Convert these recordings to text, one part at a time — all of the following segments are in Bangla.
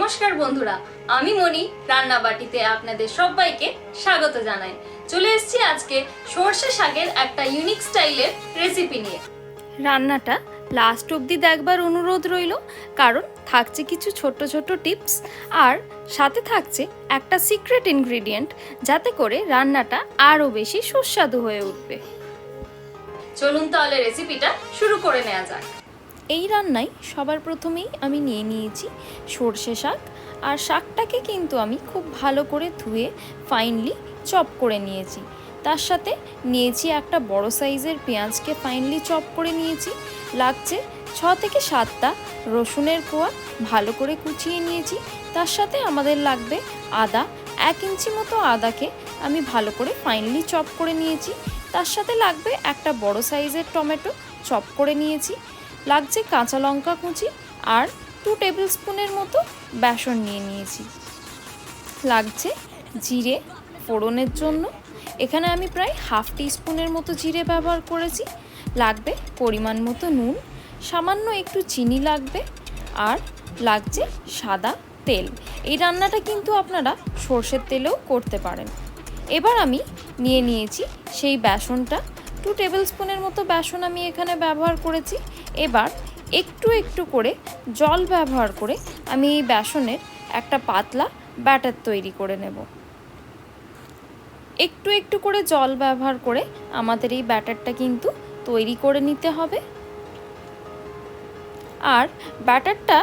নমস্কার বন্ধুরা, আমি মনি রান্নাবাটিতে আপনাদের সবাইকে স্বাগত জানাই। চলে এসেছি আজকে সর্ষে শাকের একটা ইউনিক স্টাইলের রেসিপি নিয়ে। রান্নাটা লাস্ট অবধি দেখবার অনুরোধ রইল, কারণ থাকছে কিছু ছোট্ট ছোট্ট টিপস আর সাথে থাকছে একটা সিক্রেট ইনগ্রেডিয়েন্ট, যাতে করে রান্নাটা আরও বেশি সুস্বাদু হয়ে উঠবে। চলুন তাহলে রেসিপিটা শুরু করে নেওয়া যাক। এই রান্নায় সবার প্রথমেই আমি নিয়ে নিয়েছি সর্ষে শাক, আর শাকটাকে কিন্তু আমি খুব ভালো করে ধুয়ে ফাইনলি চপ করে নিয়েছি। তার সাথে নিয়েছি একটা বড় সাইজের পেঁয়াজকে ফাইনলি চপ করে নিয়েছি। লাগছে 6 থেকে 7টা রসুনের কোয়া ভালো করে কুচিয়ে নিয়েছি। তার সাথে আমাদের লাগবে আদা, 1 ইঞ্চি মতো আদাকে আমি ভালো করে ফাইনলি চপ করে নিয়েছি। তার সাথে লাগবে একটা বড় সাইজের টমেটো চপ করে নিয়েছি। লাগছে কাঁচা লঙ্কা কুচি আর 2 টেবিল স্পুনের মতো বেসন নিয়ে নিয়েছি। লাগছে জিরে ফোড়নের জন্য, এখানে আমি প্রায় হাফ টিস্পুনের মতো জিরে ব্যবহার করেছি। লাগবে পরিমাণ মতো নুন, সামান্য একটু চিনি লাগবে, আর লাগছে সাদা তেল। এই রান্নাটা কিন্তু আপনারা সর্ষের তেলেও করতে পারেন। এবার আমি নিয়ে নিয়েছি সেই বেসনটা, 2 টেবিল স্পুনের মতো বেসন আমি এখানে ব্যবহার করেছি। এবার একটু একটু করে জল ব্যবহার করে আমি এই বেসনের একটা পাতলা ব্যাটার তৈরি করে নেব। একটু একটু করে জল ব্যবহার করে আমাদের এই ব্যাটারটা কিন্তু তৈরি করে নিতে হবে। আর ব্যাটারটা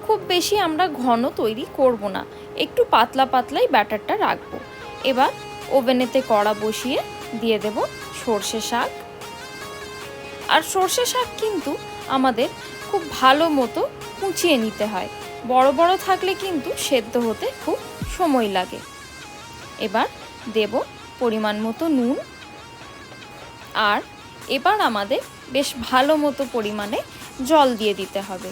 খুব বেশি আমরা ঘন তৈরি করব না, একটু পাতলা পাতলাই ব্যাটারটা রাখবো। এবার ওভেনেতে কড়া বসিয়ে দিয়ে দেব সর্ষে শাক। আর সর্ষে শাক কিন্তু আমাদের খুব ভালো মতো কুচিয়ে নিতে হয়, বড় বড় থাকলে কিন্তু সেদ্ধ হতে খুব সময় লাগে। এবার দেব পরিমাণ মতো নুন, আর এবার আমাদের বেশ ভালো মতো পরিমাণে জল দিয়ে দিতে হবে।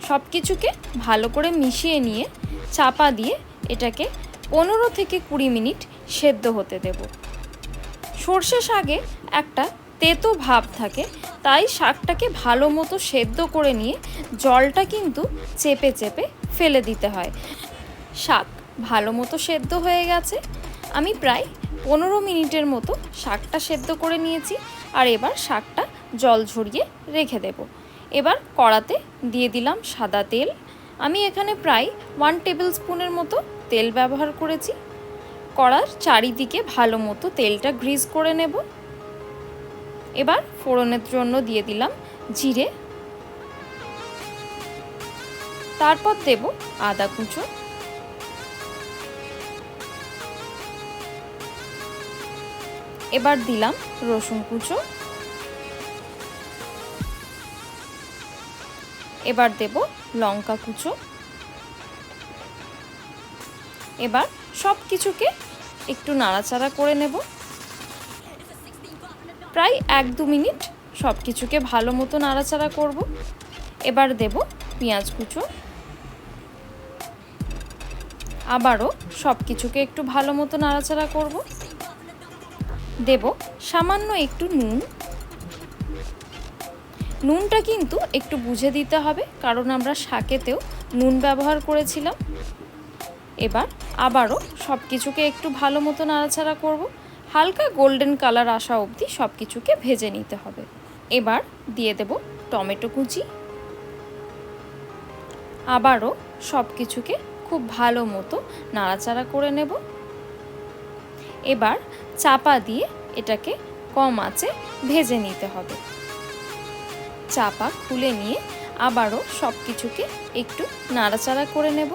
সব কিছুকে ভালো করে মিশিয়ে নিয়ে চাপা দিয়ে এটাকে 15 থেকে 20 মিনিট সেদ্ধ হতে দেব। সর্ষে শাকে একটা তেতো ভাব থাকে, তাই শাকটাকে ভালো মতো সেদ্ধ করে নিয়ে জলটা কিন্তু চেপে চেপে ফেলে দিতে হয়। শাক ভালো মতো সেদ্ধ হয়ে গেছে, আমি প্রায় 15 মিনিটের মতো শাকটা সেদ্ধ করে নিয়েছি। আর এবার শাকটা জল ঝরিয়ে রেখে দেব। এবার কড়াতে দিয়ে দিলাম সাদা তেল। আমি এখানে প্রায় 1 টেবিল স্পুনের মতো তেল ব্যবহার করেছি। কড়ার চারিদিকে ভালো মতো তেলটা গ্রিজ করে নেব। এবার ফোড়নের জন্য দিয়ে দিলাম জিরে, তারপর দেব আদা কুচো, এবার দিলাম রসুন কুচো, এবার দেব লঙ্কা কুচো। এবার সব কিছুকে একটু নাড়াচাড়া করে নেব। প্রায় 1-2 মিনিট সব কিছুকে ভালো মতো নাড়াচাড়া করব। এবার দেব পেঁয়াজ কুচো, আবারও সব কিছুকে একটু ভালো মতো নাড়াচাড়া করব। দেব সামান্য একটু নুন। নুনটা কিন্তু একটু বুঝে দিতে হবে, কারণ আমরা শাকেতেও নুন ব্যবহার করেছিলাম। এবার আবারও সব কিছুকে একটু ভালো মতো নাড়াচাড়া করব। হালকা গোল্ডেন কালার আসা অবধি সব কিছুকে ভেজে নিতে হবে। এবার দিয়ে দেব টমেটো কুচি, আবারও সব কিছুকে খুব ভালো মতো নাড়াচাড়া করে নেব। এবার চাপা দিয়ে এটাকে কম আঁচে ভেজে নিতে হবে। চাপা খুলে নিয়ে আবারও সব কিছুকে একটু নাড়াচাড়া করে নেব।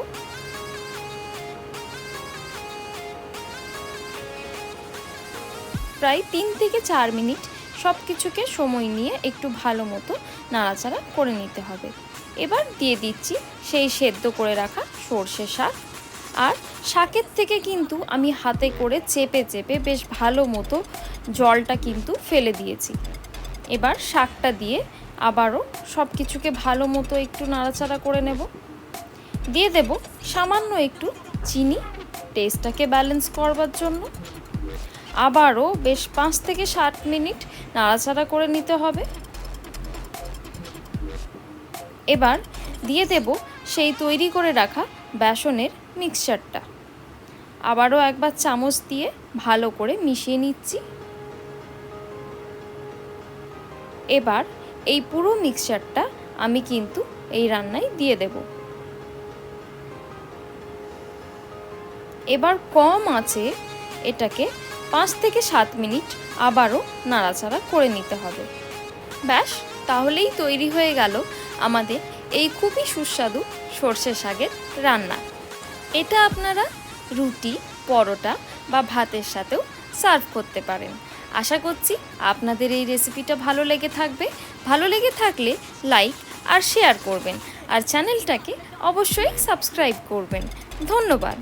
প্রায় 3 থেকে 4 মিনিট সব কিছুকে সময় নিয়ে একটু ভালো মতো নাড়াচাড়া করে নিতে হবে। এবার দিয়ে দিচ্ছি সেই সেদ্ধ করে রাখা সর্ষে শাক। আর শাকের থেকে কিন্তু আমি হাতে করে চেপে চেপে বেশ ভালো মতো জলটা কিন্তু ফেলে দিয়েছি। এবার শাকটা দিয়ে আবারও সব কিছুকে ভালো মতো একটু নাড়াচাড়া করে নেব। দিয়ে দেব সামান্য একটু চিনি, টেস্টটাকে ব্যালেন্স করবার জন্য। আবারও বেশ 5 থেকে 7 মিনিট নাড়াচাড়া করে নিতে হবে। এবার দিয়ে দেব সেই তৈরি করে রাখা বেসনের মিক্সচারটা। আবারও একবার চামচ দিয়ে ভালো করে মিশিয়ে নিচ্ছি। এবার এই পুরো মিক্সচারটা আমি কিন্তু এই রান্নায় দিয়ে দেব। এবার কম আঁচে এটাকে 5 থেকে 7 মিনিট আবারও নাড়াচাড়া করে নিতে হবে। ব্যাস, তাহলেই তৈরি হয়ে গেল আমাদের এই খুবই সুস্বাদু সর্ষে শাকের রান্না। এটা আপনারা রুটি, পরোটা বা ভাতের সাথেও সার্ভ করতে পারেন। আশা করছি আপনাদের এই রেসিপিটা ভালো লেগে থাকবে। ভালো লেগে থাকলে লাইক আর শেয়ার করবেন, আর চ্যানেলটাকে অবশ্যই সাবস্ক্রাইব করবেন। ধন্যবাদ।